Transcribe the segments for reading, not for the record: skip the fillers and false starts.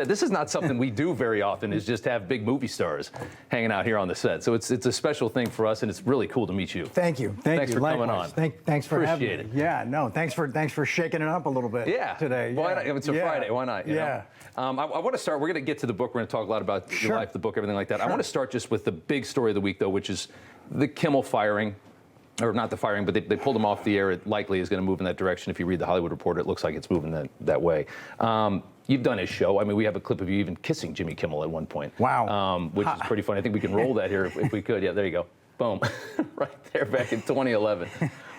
This is not something we do very often, is just have big movie stars hanging out here on the set. So it's a special thing for us, and it's really cool to meet you. Thank you. Thanks for coming Likewise. on. Thanks for having me. Appreciate it. Yeah, no, thanks for shaking it up a little bit today. Why not? It's a Friday. Why not? You know? I want to start. We're going to get to the book. We're going to talk a lot about your life, the book, everything like that. I want to start just with the big story of the week, though, which is the Kimmel firing. Or not the firing, but they pulled him off the air. It likely is going to move in that direction. If you read the Hollywood Reporter, it looks like it's moving that way. You've done his show. I mean, we have a clip of you even kissing Jimmy Kimmel at one point. Wow. Which is pretty funny. I think we can roll that here if we could. Yeah, there you go. Boom. Right there back in 2011.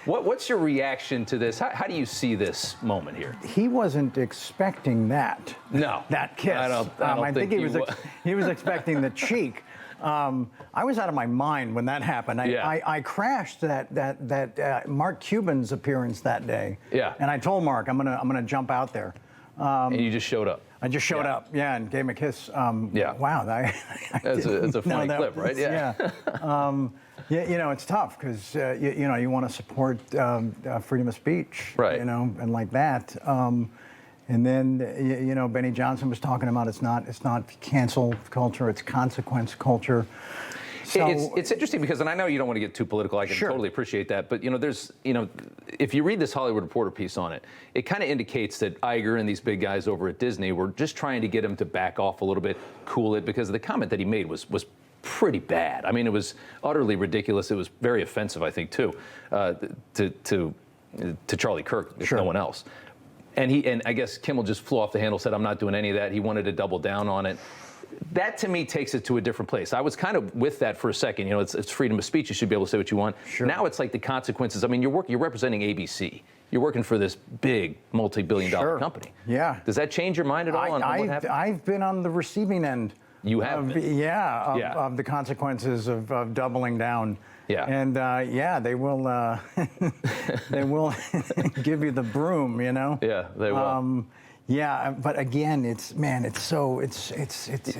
What's your reaction to this? How do you see this moment here? He wasn't expecting that. No. That kiss. I don't think he was expecting the cheek. I was out of my mind when that happened. I crashed that Mark Cuban's appearance that day. Yeah. And I told Mark, I'm gonna jump out there. And you just showed up. I just showed up, and gave him a kiss. Yeah. Wow. That's a funny clip, right? Yeah. Yeah. You know, it's tough because you want to support freedom of speech, right? You know, and like that. And then, Benny Johnson was talking about it's not cancel culture, it's consequence culture. So, it's interesting because, and I know you don't want to get too political, I can totally appreciate that, but if you read this Hollywood Reporter piece on it, it kind of indicates that Iger and these big guys over at Disney were just trying to get him to back off a little bit, cool it, because the comment that he made was pretty bad. I mean, it was utterly ridiculous. It was very offensive, I think, too, to Charlie Kirk, if no one else. And I guess Kimmel just flew off the handle, said, I'm not doing any of that. He wanted to double down on it. That, to me, takes it to a different place. I was kind of with that for a second. You know, it's freedom of speech. You should be able to say what you want. Sure. Now it's like the consequences. I mean, you're representing ABC. You're working for this big multi-billion-dollar company. Yeah. Does that change your mind at all on what happened? I've been on the receiving end. You have been. Of the consequences of doubling down. Yeah. And they will they will give you the broom, you know. Yeah, they will. Yeah, but again, it's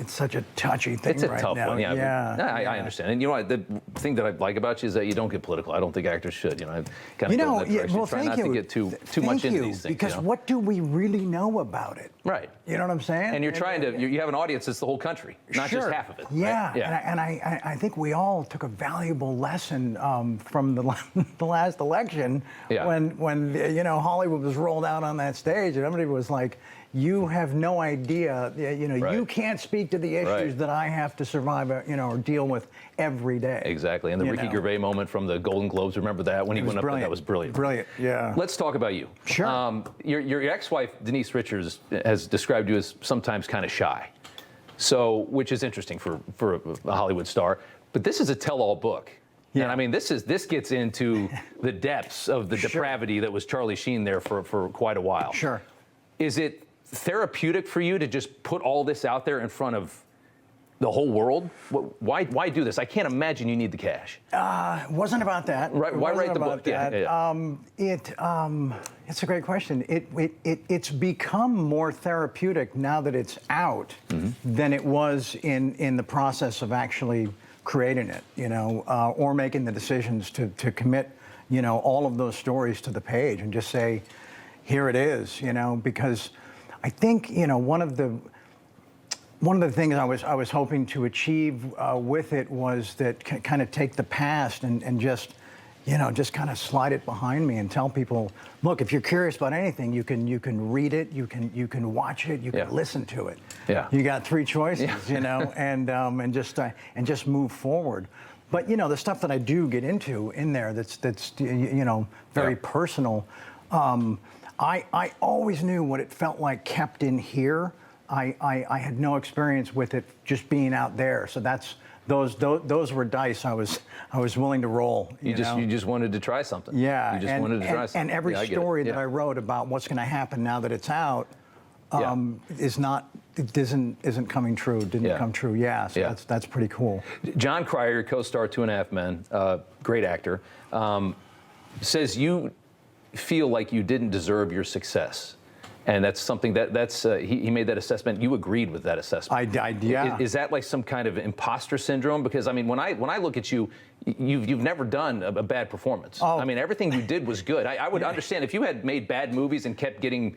such a touchy thing right now. It's a tough one, yeah. I understand. And you know what, the thing that I like about you is that you don't get political. I don't think actors should. You know, I kind of go in that direction. Well, try not to get too much into these things. Because what do we really know about it? Right. You know what I'm saying? And you're trying to. You have an audience that's the whole country, not just half of it. Yeah. Right? Yeah. And I think we all took a valuable lesson from the last election when Hollywood was rolled out on that stage and everybody was like, you have no idea, you can't speak to the issues that I have to survive, or deal with every day. Exactly. And the Ricky Gervais moment from the Golden Globes, remember that when he went up there? That was brilliant. Brilliant, yeah. Let's talk about you. Sure. Your ex-wife, Denise Richards, has described you as sometimes kind of shy. So, which is interesting for a Hollywood star. But this is a tell-all book. Yeah. And I mean, this gets into the depths of the depravity that was Charlie Sheen there for quite a while. Sure. Is it therapeutic for you to just put all this out there in front of the whole world? Why do this? I can't imagine you need the cash. It wasn't about that. Right. Why write the book? It's a great question. It's become more therapeutic now that it's out than it was in the process of actually creating it, or making the decisions to commit, all of those stories to the page and just say, here it is, because I think, one of the things I was hoping to achieve with it was that kind of take the past and just kind of slide it behind me and tell people, look, if you're curious about anything, you can read it, you can watch it, you can listen to it. Yeah. You got three choices, and just move forward. But the stuff that I do get into in there that's very personal. I always knew what it felt like kept in here. I had no experience with it just being out there. So those were dice I was willing to roll. You just wanted to try something. Yeah. You just wanted to try something. And every story that I wrote about what's going to happen now that it's out isn't coming true. Didn't come true. Yeah. So that's pretty cool. John Cryer, your co-star, 2.5 Men, great actor, says you feel like you didn't deserve your success. And that's something he made that assessment. You agreed with that assessment. Yeah. Is that like some kind of imposter syndrome? Because I mean, when I look at you, you've never done a bad performance. I mean, everything you did was good. I would understand if you had made bad movies and kept getting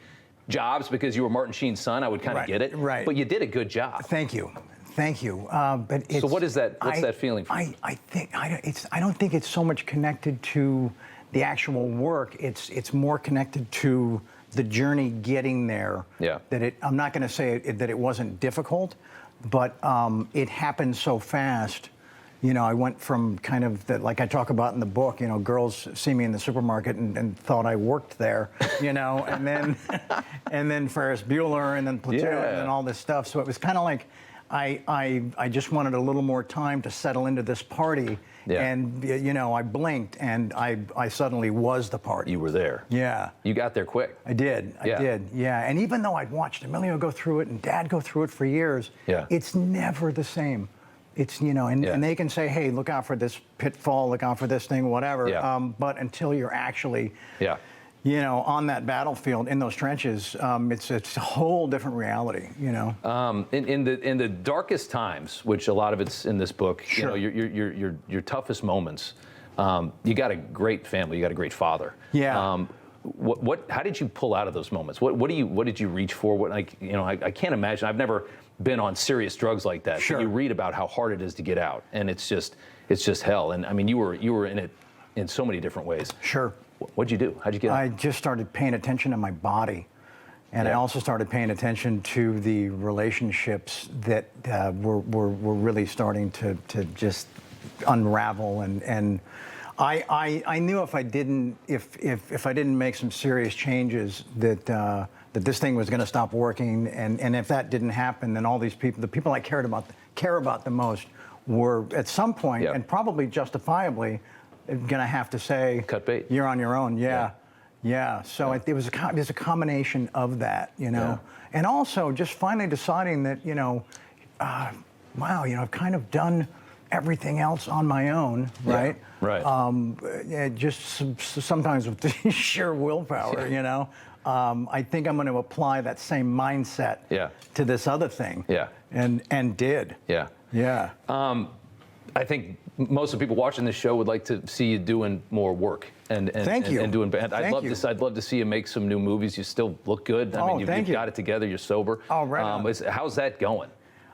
jobs because you were Martin Sheen's son, I would kind of get it. Right. But you did a good job. Thank you. Thank you. But it's, so what is that? What's that feeling for you? I don't think it's so much connected to the actual work. It's more connected to the journey getting there. Yeah. I'm not going to say that it wasn't difficult, but it happened so fast. You know, I went from kind of like I talk about in the book, you know, girls see me in the supermarket and thought I worked there, you know, and then Ferris Bueller and then Platoon and then all this stuff. So it was kind of like I just wanted a little more time to settle into this party. Yeah. And, you know, I blinked and I suddenly was the party. You were there. Yeah. You got there quick. I did. Yeah. And even though I'd watched Emilio go through it and Dad go through it for years, it's never the same. It's, you know, and they can say, hey, look out for this pitfall, look out for this thing, whatever. Yeah. But until you're actually, you know, on that battlefield in those trenches, it's a whole different reality, you know. In the darkest times, which a lot of it's in this book, you know, your toughest moments, you got a great family, you got a great father. Yeah. How did you pull out of those moments? What did you reach for? What, like, you know, I can't imagine. I've never been on serious drugs like that. Sure. But you read about how hard it is to get out, and it's just hell. And I mean, you were in it in so many different ways. Sure. What'd you do? How'd you get out? I just started paying attention to my body. And I also started paying attention to the relationships that were really starting to just unravel. And I knew if I didn't make some serious changes that this thing was going to stop working. And if that didn't happen, then all these people, the people I care about the most, were at some point and probably justifiably going to have to say, cut bait. You're on your own. Yeah. So it was a combination of that, you know, and also just finally deciding that, you know, wow, you know, I've kind of done everything else on my own, right? Right. Just sometimes with the sheer willpower, you know. I think I'm going to apply that same mindset to this other thing. Yeah. And did. Yeah. Yeah. I think most of the people watching this show would like to see you doing more work and Thank you. And doing band. I'd love to see you make some new movies. You still look good. I mean, you've got it together. You're sober. Oh, right. How's that going?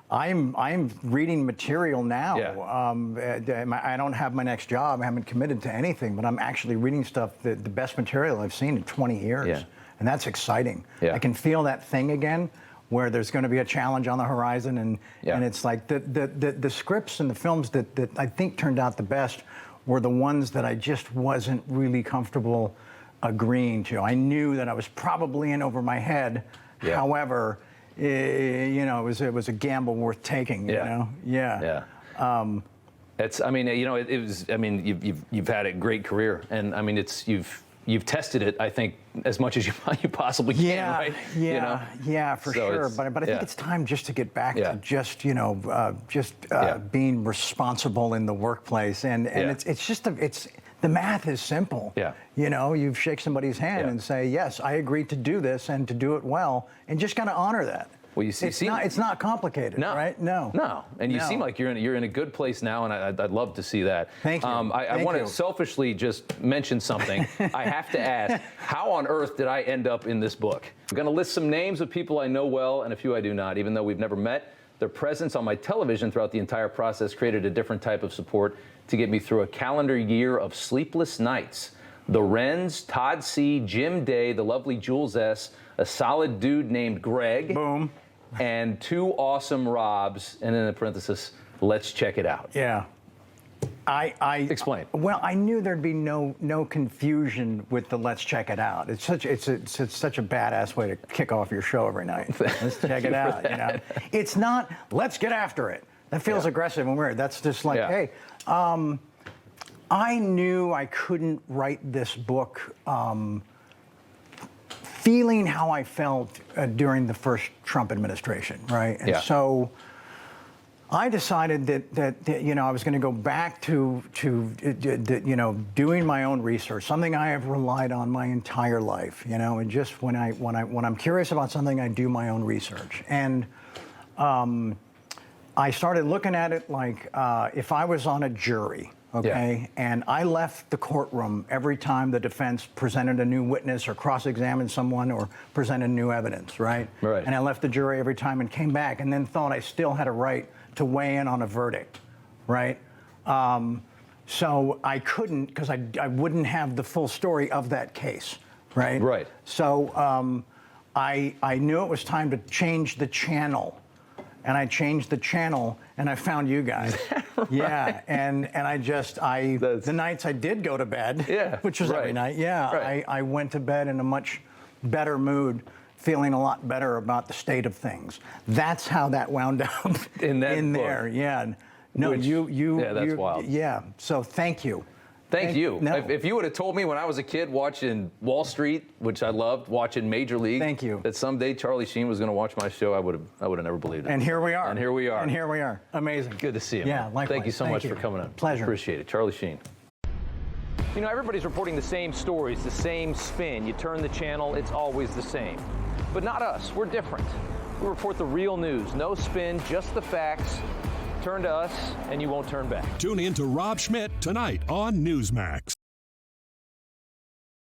I'm reading material now. Yeah. I don't have my next job. I haven't committed to anything, but I'm actually reading stuff, the best material I've seen in 20 years. Yeah. And that's exciting. Yeah. I can feel that thing again, where there's going to be a challenge on the horizon, and it's like the scripts and the films that I think turned out the best were the ones that I just wasn't really comfortable agreeing to. I knew that I was probably in over my head. Yeah. However, you know, it was a gamble worth taking. You know, Yeah. I mean, you know, it was. I mean, you've had a great career, and I mean, you've tested it, I think, as much as you possibly can, right? Yeah, you know? Yeah, for sure. But I think it's time just to get back to just, you know, being responsible in the workplace. And it's just, the math is simple. Yeah. You know, you shake somebody's hand and say, yes, I agreed to do this and to do it well, and just kind of honor that. Well, you see, it's not complicated, right? No. And you seem like you're in a good place now, and I'd love to see that. Thank you. I want to selfishly just mention something. I have to ask, how on earth did I end up in this book? I'm going to list some names of people I know well and a few I do not, even though we've never met. Their presence on my television throughout the entire process created a different type of support to get me through a calendar year of sleepless nights. The Wrens, Todd C., Jim Day, the lovely Jules S., a solid dude named Greg. Boom. And two awesome Robs, and then in parenthesis, let's check it out. Yeah. Explain. Well, I knew there'd be no confusion with the let's check it out. It's such a badass way to kick off your show every night. Let's check it out. You know, it's not let's get after it. That feels aggressive and weird. That's just like, hey, I knew I couldn't write this book feeling how I felt during the first Trump administration, right? And so I decided that you know, I was going to go back to you know, doing my own research, something I have relied on my entire life, you know, and just when I'm curious about something, I do my own research. And I started looking at it like if I was on a jury, okay? And I left the courtroom every time the defense presented a new witness or cross-examined someone or presented new evidence, right? Right. And I left the jury every time and came back and then thought I still had a right to weigh in on a verdict, right? So I couldn't, because I wouldn't have the full story of that case, right? Right. So I knew it was time to change the channel. And I changed the channel, and I found you guys. Right. Yeah, and the nights I did go to bed, Yeah, which was every right. night, yeah, Right. I went to bed in a much better mood, feeling a lot better about the state of things. That's how that wound up In that book. there, yeah. No, Which- yeah, that's wild. Yeah, so thank you. Thank you. No. If you would have told me when I was a kid watching Wall Street, which I loved, watching Major League, Thank you. that someday Charlie Sheen was going to watch my show, I would have never believed it. And here we are. And here we are. And here we are. Amazing. Good to see you. Yeah, man. likewise. Thank you so much for coming on. Pleasure. Appreciate it. Charlie Sheen. You know, everybody's reporting the same stories, the same spin. You turn the channel, it's always the same. But not us. We're different. We report the real news. No spin, just the facts. Turn to us, and you won't turn back. Tune in to Rob Schmitt tonight on Newsmax.